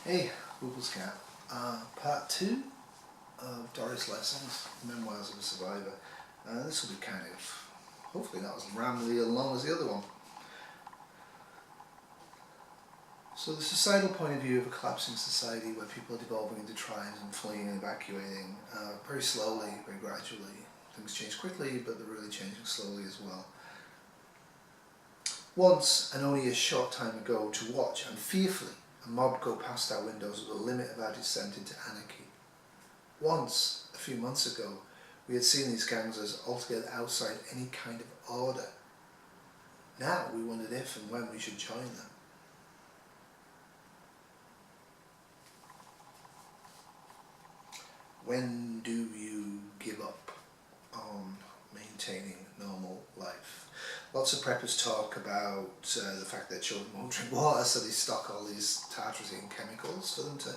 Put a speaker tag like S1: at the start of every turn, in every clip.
S1: Hey, Google's Cat. Part 2 of Doris Lessing's Memoirs of a Survivor. This will be kind of, hopefully not as rambly and long as the other one. So the societal point of view of a collapsing society where people are devolving into tribes and fleeing and evacuating very slowly, very gradually. Things change quickly, but they're really changing slowly as well. Once, and only a short time ago, to watch and fearfully a mob go past our windows was the limit of our descent into anarchy. Once, a few months ago, we had seen these gangs as altogether outside any kind of order. Now we wondered if and when we should join them. When do you give up on maintaining normal life? Lots of preppers talk about the fact that children won't drink water, so they stock all these tartrazine chemicals for them to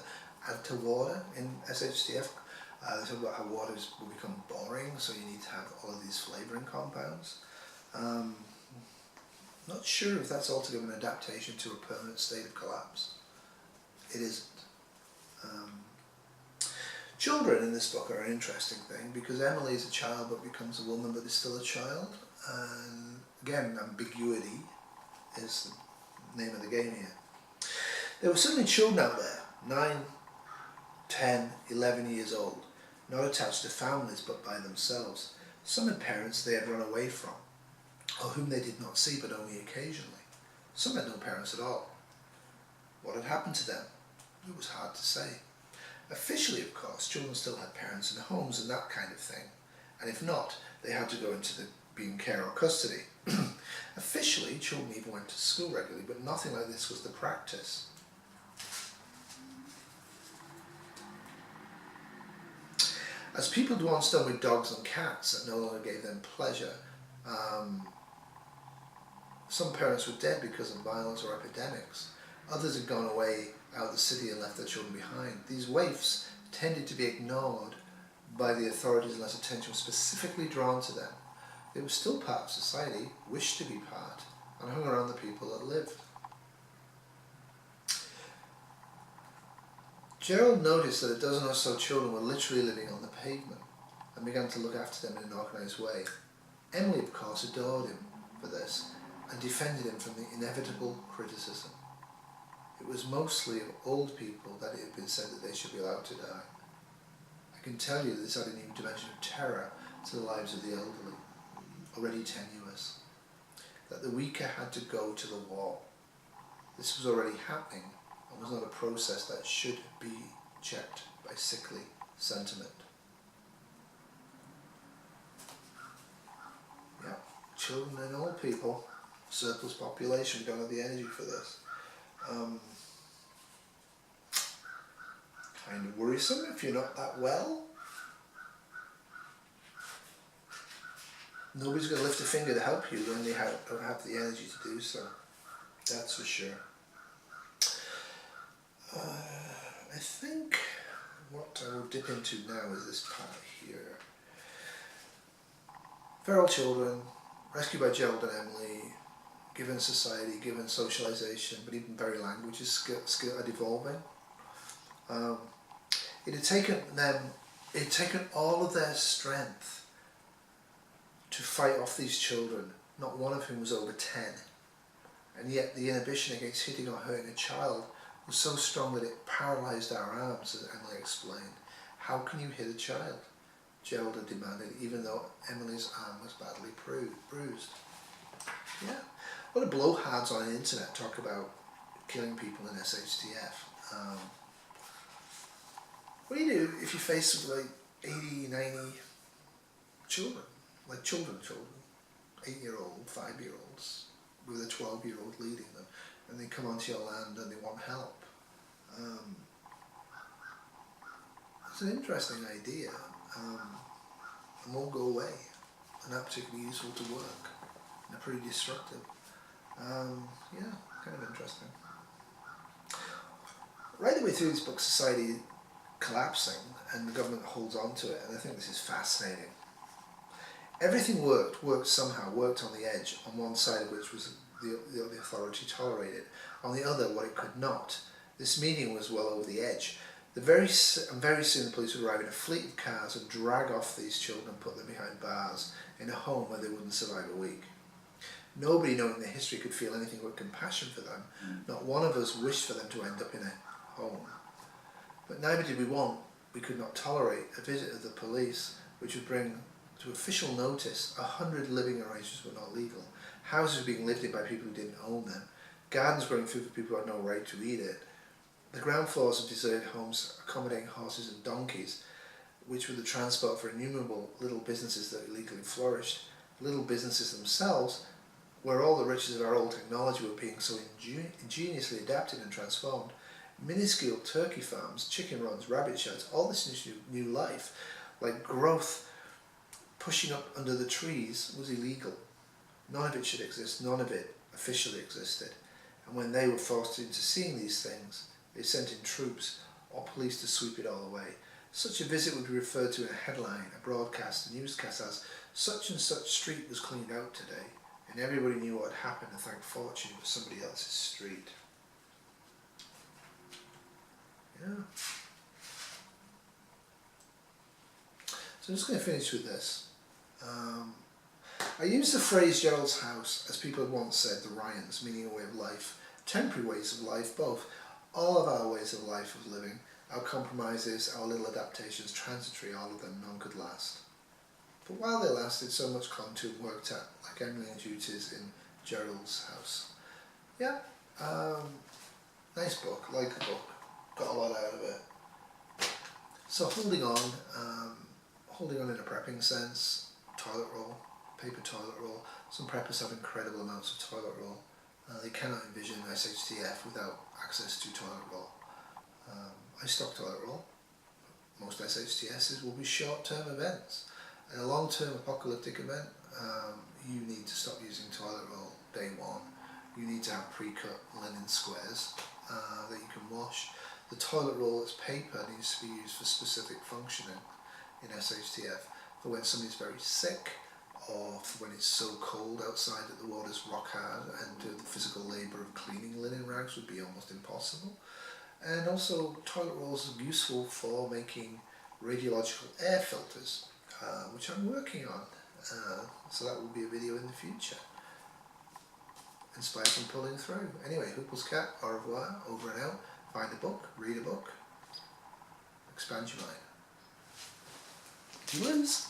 S1: add to water in SHTF. They talk about how water will become boring, so you need to have all of these flavouring compounds. Not sure if that's altogether an adaptation to a permanent state of collapse. It isn't. Children in this book are an interesting thing because Emily is a child but becomes a woman but is still a child. And again, ambiguity is the name of the game here. There were certainly children out there, 9, 10, 11 years old, not attached to families but by themselves. Some had parents they had run away from, or whom they did not see but only occasionally. Some had no parents at all. What had happened to them? It was hard to say. Officially, of course, children still had parents in their homes and that kind of thing, and if not, they had to go into the being care or custody. Officially, children even went to school regularly, but nothing like this was the practice. As people had once done with dogs and cats that no longer gave them pleasure, some parents were dead because of violence or epidemics. Others had gone away out of the city and left their children behind. These waifs tended to be ignored by the authorities unless attention was specifically drawn to them. They were still part of society, wished to be part, and hung around the people that lived. Gerald noticed that a dozen or so children were literally living on the pavement and began to look after them in an organised way. Emily, of course, adored him for this and defended him from the inevitable criticism. It was mostly of old people that it had been said that they should be allowed to die. I can tell you that this added a new dimension of terror to the lives of the elderly, already tenuous, that the weaker had to go to the wall. This was already happening and was not a process that should be checked by sickly sentiment. Yeah, children and old people, surplus population, we don't have the energy for this. Kind of worrisome if you're not that well. Nobody's going to lift a finger to help you when they don't have the energy to do so. That's for sure. I think what I will dip into now is this part here. Feral children, rescued by Gerald and Emily, given society, given socialisation, but even very languages are devolving. It had taken all of their strength to fight off these children, not one of whom was over 10. And yet the inhibition against hitting or hurting a child was so strong that it paralysed our arms, as Emily explained. How can you hit a child? Gerald had demanded, even though Emily's arm was badly bruised. Yeah. A lot of blowhards on the internet talk about killing people in SHTF. What do you do if you're faced with like 80, 90 children, like children, 8-year-old, 5-year-olds, with a 12-year-old leading them, and they come onto your land and they want help? It's an interesting idea, and won't go away, and not particularly useful to work, and they're pretty destructive. Yeah, kind of interesting. Right the way through this book, society collapsing and the government holds on to it, and I think this is fascinating. Everything worked somehow, worked on the edge, on one side of which was the authority tolerated, on the other what it could not, This meeting was well over the edge. Very soon the police would arrive in a fleet of cars and drag off these children and put them behind bars in a home where they wouldn't survive a week. Nobody knowing their history could feel anything but compassion for them. Not one of us wished for them to end up in a home. But neither did we could not tolerate a visit of the police which would bring to official notice 100 living arrangements were not legal, houses being lived in by people who didn't own them, gardens growing food for people who had no right to eat it, the ground floors of deserted homes accommodating horses and donkeys, which were the transport for innumerable little businesses that illegally flourished, little businesses themselves, where all the riches of our old technology were being so ingeniously adapted and transformed. Minuscule turkey farms, chicken runs, rabbit sheds, all this new life, like growth pushing up under the trees, was illegal. None of it should exist, none of it officially existed. And when they were forced into seeing these things, they sent in troops or police to sweep it all away. Such a visit would be referred to in a headline, a broadcast, a newscast as, "Such and such street was cleaned out today," and everybody knew what had happened and thanked fortune for somebody else's street. Yeah. So I'm just going to finish with this. I use the phrase Gerald's house, as people had once said, the Ryans, meaning a way of life, temporary ways of life, both. All of our ways of life, of living, our compromises, our little adaptations, transitory, all of them, none could last. But while they lasted, so much clung to and worked at, like Emily and Duty's in Gerald's house. Yeah, nice book, like the book, got a lot out of it. So holding on in a prepping sense, toilet roll, paper toilet roll. Some preppers have incredible amounts of toilet roll. They cannot envision SHTF without access to toilet roll. I stock toilet roll. Most SHTSs will be short-term events. In a long-term apocalyptic event, you need to stop using toilet roll day one. You need to have pre-cut linen squares that you can wash. The toilet roll as paper needs to be used for specific functioning in SHTF, for when somebody's very sick, or for when it's so cold outside that the water's rock hard and the physical labour of cleaning linen rags would be almost impossible. And also toilet rolls are useful for making radiological air filters, which I'm working on, so that will be a video in the future. Inspired from pulling through. Anyway, Hoople's Cat, au revoir, over and out. Find a book, read a book, expand your mind. Did you lose?